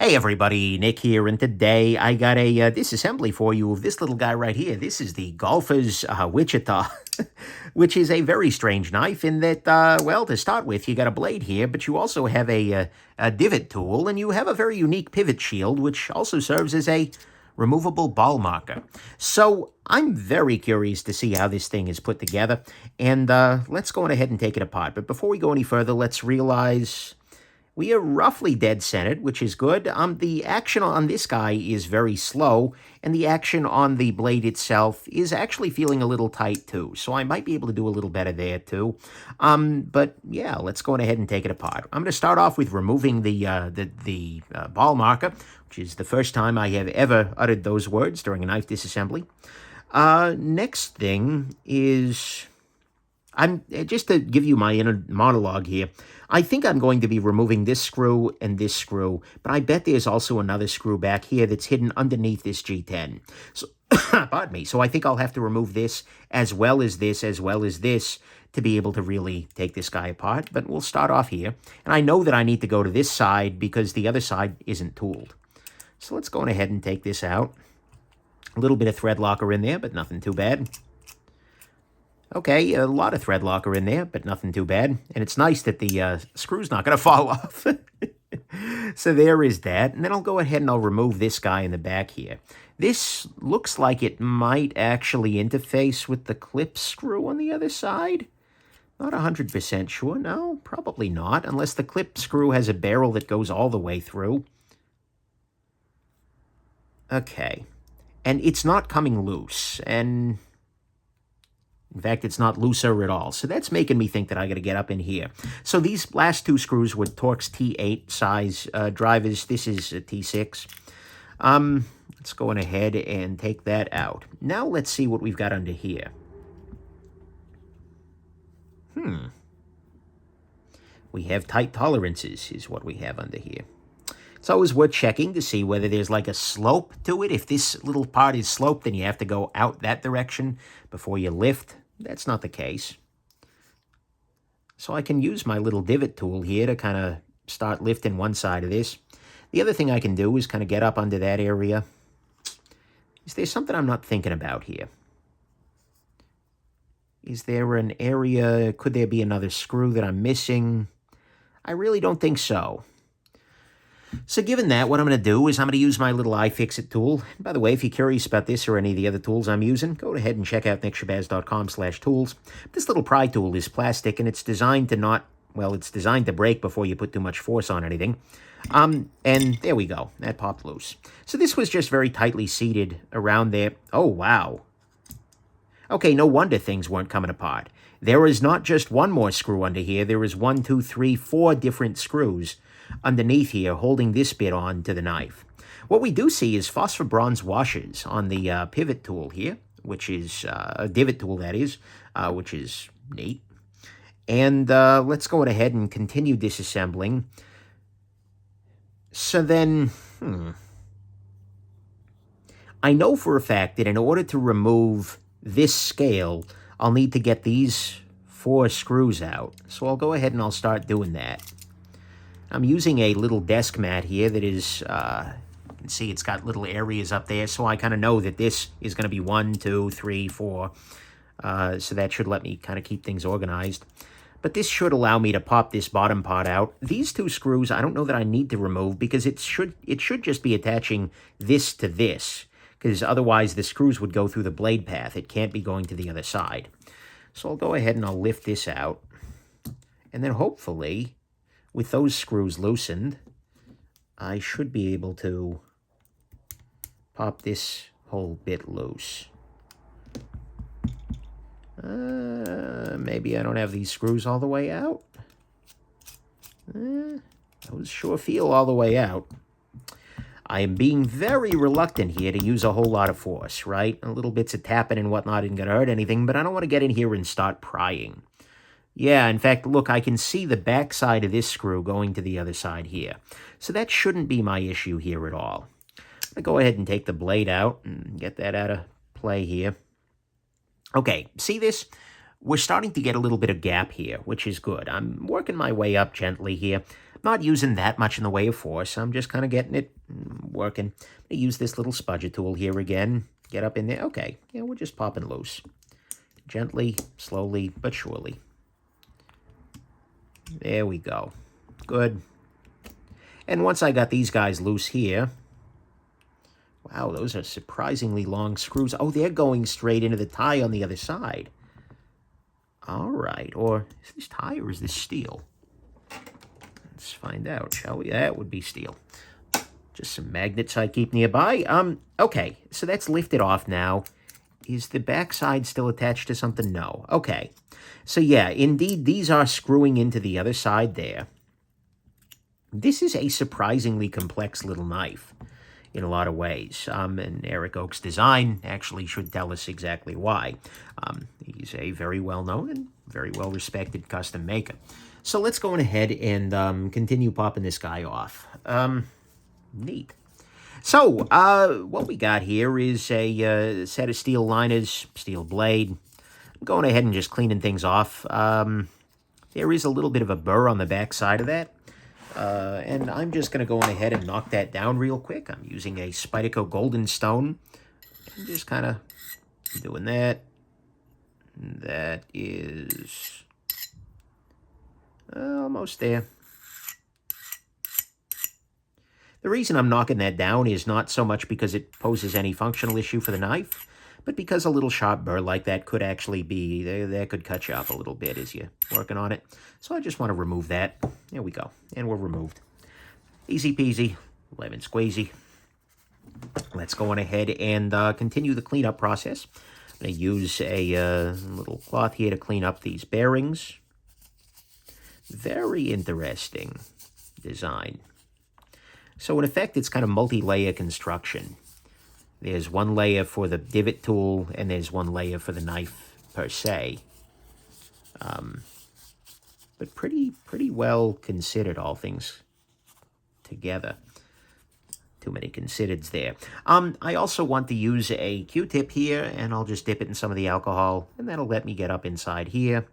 Hey everybody, Nick here, and today I got a disassembly for you of this little guy right here. This is the Golphers Wichita, which is a very strange knife in that, well, to start with, you got a blade here, but you also have a divot tool, and you have a very unique pivot shield, which also serves as a removable ball marker. So I'm very curious to see how this thing is put together, and let's go on ahead and take it apart. But before we go any further, let's realize we are roughly dead centered, which is good. The action on this guy is very slow, and the action on the blade itself is actually feeling a little tight too. So I might be able to do a little better there too. But yeah, let's go on ahead and take it apart. I'm going to start off with removing the ball marker, which is the first time I have ever uttered those words during a knife disassembly. Next thing is, just to give you my inner monologue here, I think I'm going to be removing this screw and this screw, but I bet there's also another screw back here that's hidden underneath this G10. So, pardon me. So I think I'll have to remove this as well as this, to be able to really take this guy apart. But we'll start off here. And I know that I need to go to this side because the other side isn't tooled. So let's go on ahead and take this out. A little bit of thread locker in there, but nothing too bad. Okay, a lot of thread locker in there, but nothing too bad. And it's nice that the screw's not going to fall off. So there is that. And then I'll go ahead and I'll remove this guy in the back here. This looks like it might actually interface with the clip screw on the other side. Not 100% sure. No, probably not, unless the clip screw has a barrel that goes all the way through. Okay. And it's not coming loose, and in fact, it's not looser at all. So that's making me think that I got to get up in here. So these last two screws were Torx T8 size drivers. This is a T6. Let's go on ahead and take that out. Now let's see what we've got under here. We have tight tolerances is what we have under here. It's always worth checking to see whether there's like a slope to it. If this little part is sloped, then you have to go out that direction before you lift. That's not the case. So I can use my little divot tool here to kind of start lifting one side of this. The other thing I can do is kind of get up under that area. Is there something I'm not thinking about here? Is there an area, could there be another screw that I'm missing? I really don't think so. So given that, what I'm going to do is I'm going to use my little iFixit tool. And by the way, if you're curious about this or any of the other tools I'm using, go ahead and check out nickshabazz.com/tools. This little pry tool is plastic, and it's designed to not, well, it's designed to break before you put too much force on anything. And there we go. That popped loose. So this was just very tightly seated around there. Oh, wow. Okay, no wonder things weren't coming apart. There is not just one more screw under here. There is 1, 2, 3, 4 different screws underneath here holding this bit on to the knife. What we do see is phosphor bronze washers on the pivot tool here, which is a divot tool, that is, which is neat. And let's go ahead and continue disassembling. So then, I know for a fact that in order to remove this scale, I'll need to get these 4 screws out. So I'll go ahead and I'll start doing that. I'm using a little desk mat here that is, you can see it's got little areas up there, so I kind of know that this is going to be 1, 2, 3, 4. So that should let me kind of keep things organized. But this should allow me to pop this bottom part out. These 2 screws, I don't know that I need to remove because it should just be attaching this to this, because otherwise the screws would go through the blade path. It can't be going to the other side. So I'll go ahead and I'll lift this out. And then hopefully, with those screws loosened, I should be able to pop this whole bit loose. Maybe I don't have these screws all the way out. Those sure feel all the way out. I am being very reluctant here to use a whole lot of force, right? A little bits of tapping and whatnot isn't going to hurt anything, but I don't want to get in here and start prying. Yeah, in fact, look, I can see the back side of this screw going to the other side here. So that shouldn't be my issue here at all. I'll go ahead and take the blade out and get that out of play here. Okay, see this? We're starting to get a little bit of gap here, which is good. I'm working my way up gently here. Not using that much in the way of force. I'm just kind of getting it working. I'm going to use this little spudger tool here again. Get up in there. Okay, yeah, we're just popping loose. Gently, slowly, but surely. There we go. Good. And once I got these guys loose here, wow, those are surprisingly long screws. Oh, they're going straight into the tie on the other side. All right, or is this tie or is this steel? Let's find out, shall we? That would be steel. Just some magnets I keep nearby. Okay, so that's lifted off now. Is the backside still attached to something? No. Okay. So yeah, indeed, these are screwing into the other side there. This is a surprisingly complex little knife in a lot of ways. And Eric Oak's design actually should tell us exactly why. He's a very well-known and very well-respected custom maker. So let's go on ahead and continue popping this guy off. Neat. So, what we got here is a set of steel liners, steel blade. I'm going ahead and just cleaning things off. There is a little bit of a burr on the back side of that. And I'm just going to go on ahead and knock that down real quick. I'm using a Spyderco Golden Stone. And just kind of doing that. That is almost there. The reason I'm knocking that down is not so much because it poses any functional issue for the knife, but because a little sharp burr like that could actually be, that could cut you up a little bit as you're working on it. So I just want to remove that. There we go. And we're removed. Easy peasy, lemon squeezy. Let's go on ahead and continue the cleanup process. I'm going to use a little cloth here to clean up these bearings. Very interesting design. So in effect, it's kind of multi-layer construction. There's one layer for the divot tool, and there's one layer for the knife per se. But pretty well considered, all things together. Too many considereds there. I also want to use a Q-tip here, and I'll just dip it in some of the alcohol, and that'll let me get up inside here,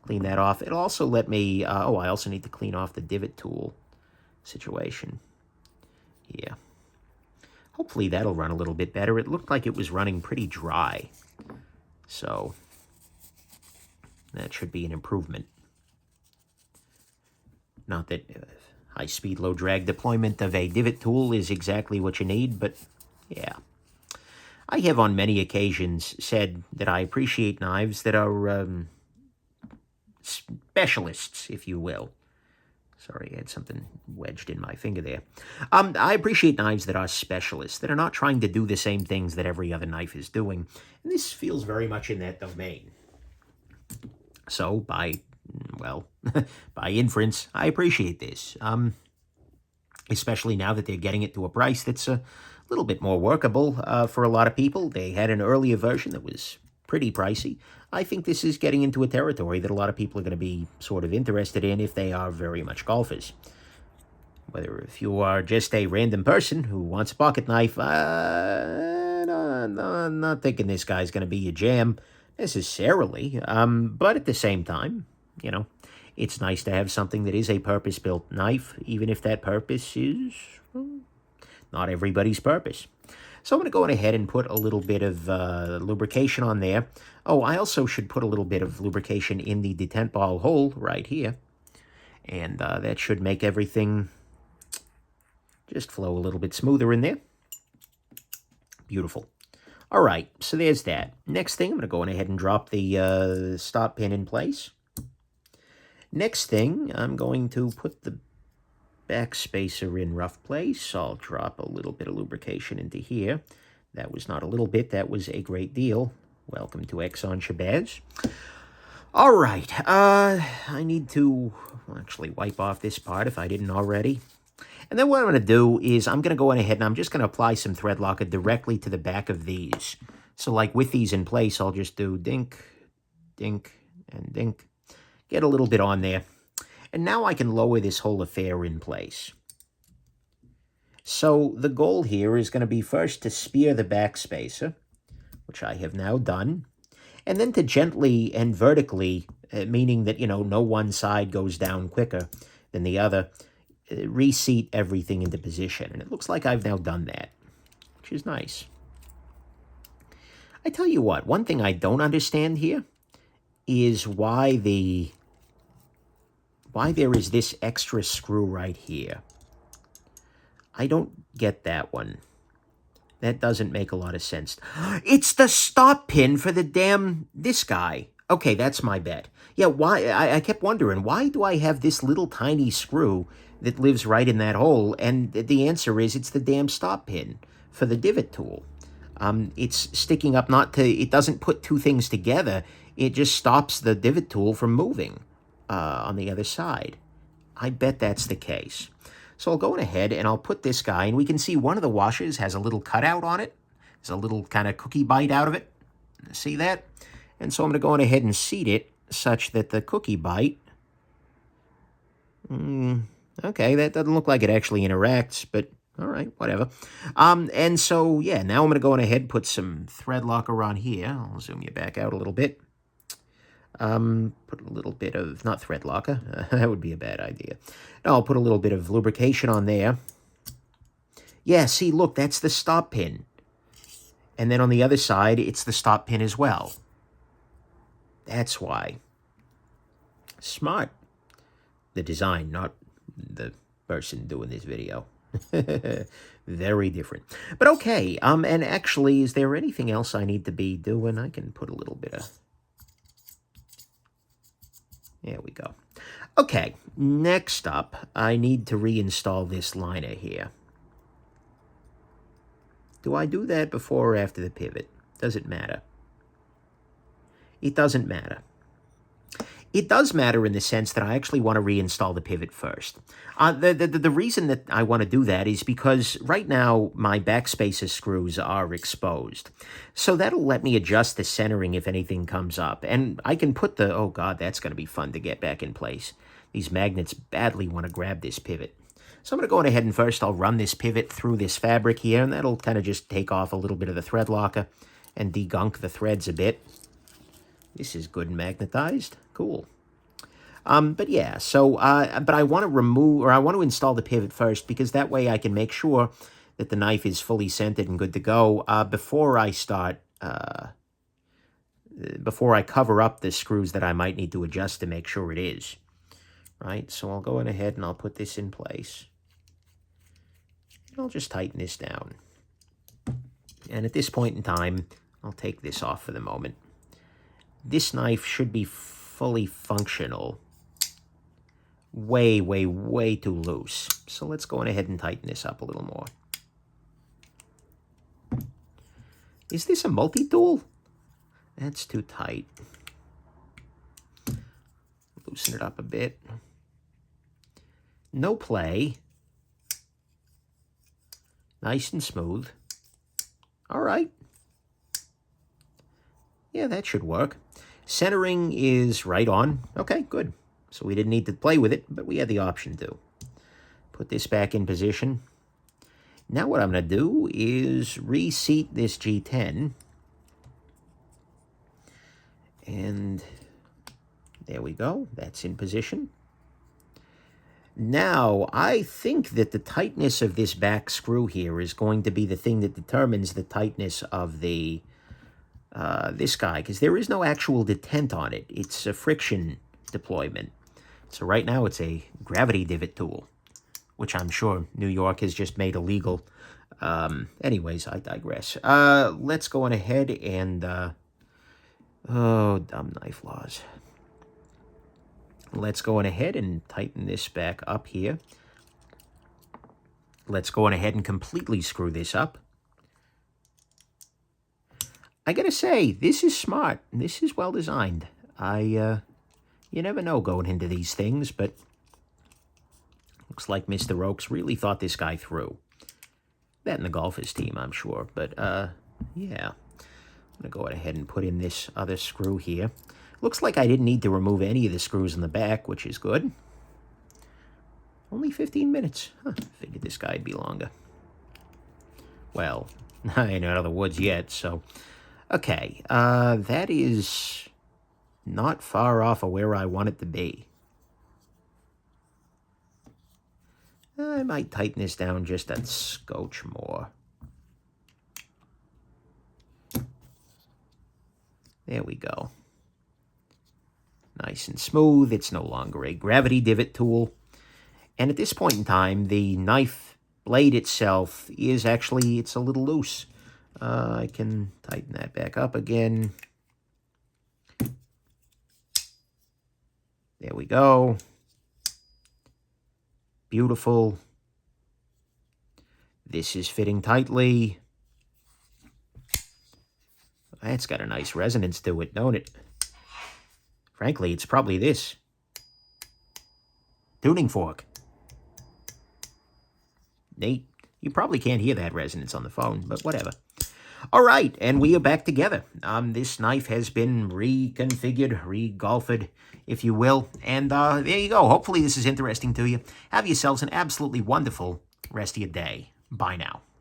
clean that off. It'll also let me, I also need to clean off the divot tool situation. Yeah. Hopefully that'll run a little bit better. It looked like it was running pretty dry. So that should be an improvement. Not that high-speed, low-drag deployment of a divot tool is exactly what you need, but yeah. I have on many occasions said that I appreciate knives that are specialists, if you will. Sorry, I had something wedged in my finger there. I appreciate knives that are specialists, that are not trying to do the same things that every other knife is doing. And this feels very much in that domain. So, by inference, I appreciate this. Especially now that they're getting it to a price that's a little bit more workable for a lot of people. They had an earlier version that was pretty pricey. I think this is getting into a territory that a lot of people are going to be sort of interested in if they are very much golfers. Whether if you are just a random person who wants a pocket knife, I'm not thinking this guy's going to be your jam necessarily. But at the same time, you know, it's nice to have something that is a purpose-built knife, even if that purpose is not everybody's purpose. So I'm going to go ahead and put a little bit of lubrication on there. Oh, I also should put a little bit of lubrication in the detent ball hole right here. And that should make everything just flow a little bit smoother in there. Beautiful. All right, so there's that. Next thing, I'm going to go ahead and drop the stop pin in place. Next thing, I'm going to put the back spacer in rough place. I'll drop a little bit of lubrication into here. That was not a little bit, that was a great deal. Welcome to Exxon Shabazz. All right, I need to actually wipe off this part if I didn't already. And then what I'm going to do is I'm going to go ahead and I'm just going to apply some thread locker directly to the back of these. So like with these in place, I'll just do dink, dink, and dink. Get a little bit on there. And now I can lower this whole affair in place. So the goal here is going to be first to spear the back spacer, which I have now done, and then to gently and vertically, meaning that, you know, no one side goes down quicker than the other, reseat everything into position. And it looks like I've now done that, which is nice. I tell you what, one thing I don't understand here is why there is this extra screw right here. I don't get that one. That doesn't make a lot of sense. It's the stop pin for the this guy. Okay, that's my bet. Yeah, why? I kept wondering, why do I have this little tiny screw that lives right in that hole? And the answer is it's the damn stop pin for the divot tool. It's sticking up it doesn't put two things together. It just stops the divot tool from moving on the other side. I bet that's the case. So I'll go ahead and I'll put this guy, and we can see one of the washers has a little cutout on it. There's a little kind of cookie bite out of it. See that? And so I'm going to go ahead and seat it such that the cookie bite... okay, that doesn't look like it actually interacts, but all right, whatever. And so, yeah, now I'm going to go ahead and put some thread locker on here. I'll zoom you back out a little bit. Put a little bit of, not thread locker, that would be a bad idea. No, I'll put a little bit of lubrication on there. Yeah, see, look, that's the stop pin. And then on the other side, it's the stop pin as well. That's why. Smart. The design, not the person doing this video. Very different. But okay, and actually, is there anything else I need to be doing? I can put a little bit of... There we go. Okay, next up, I need to reinstall this liner here. Do I do that before or after the pivot? Does it matter? It doesn't matter. It does matter in the sense that I actually want to reinstall the pivot first. The reason that I want to do that is because right now my backspacer screws are exposed. So that'll let me adjust the centering if anything comes up. And I can put oh God, that's going to be fun to get back in place. These magnets badly want to grab this pivot. So I'm going to go ahead and first I'll run this pivot through this fabric here, and that'll kind of just take off a little bit of the thread locker and degunk the threads a bit. This is good and magnetized. Cool. But yeah, so, but I want to I want to install the pivot first, because that way I can make sure that the knife is fully centered and good to go, before I start, before I cover up the screws that I might need to adjust to make sure it is. Right, so I'll go ahead and I'll put this in place. I'll just tighten this down. And at this point in time, I'll take this off for the moment. This knife should be fully functional. Way, way, way too loose. So let's go ahead and tighten this up a little more. Is this a multi-tool? That's too tight. Loosen it up a bit. No play. Nice and smooth. All right. Yeah, that should work. Centering is right on. Okay, good. So we didn't need to play with it, but we had the option to. Put this back in position. Now what I'm going to do is reseat this G10. And there we go. That's in position. Now, I think that the tightness of this back screw here is going to be the thing that determines the tightness of the this guy, because there is no actual detent on it. It's a friction deployment. So right now it's a gravity divot tool, which I'm sure New York has just made illegal. Anyways, I digress. Let's go on ahead and... oh, dumb knife laws. Let's go on ahead and tighten this back up here. Let's go on ahead and completely screw this up. I gotta say, this is smart. This is well designed. You never know going into these things, but looks like Mr. Oaks really thought this guy through. That and the Golphers team, I'm sure. But, yeah. I'm going to go ahead and put in this other screw here. Looks like I didn't need to remove any of the screws in the back, which is good. Only 15 minutes. Huh, figured this guy'd be longer. Well, I ain't out of the woods yet, so... Okay, that is not far off of where I want it to be. I might tighten this down just a scotch more. There we go. Nice and smooth. It's no longer a gravity divot tool. And at this point in time, the knife blade itself is actually, it's a little loose. I can tighten that back up again. There we go. Beautiful. This is fitting tightly. That's got a nice resonance to it, don't it? Frankly, it's probably this. Tuning fork. Neat. You probably can't hear that resonance on the phone, but whatever. All right, and we are back together. This knife has been reconfigured, re-golfered, if you will. And there you go. Hopefully this is interesting to you. Have yourselves an absolutely wonderful rest of your day. Bye now.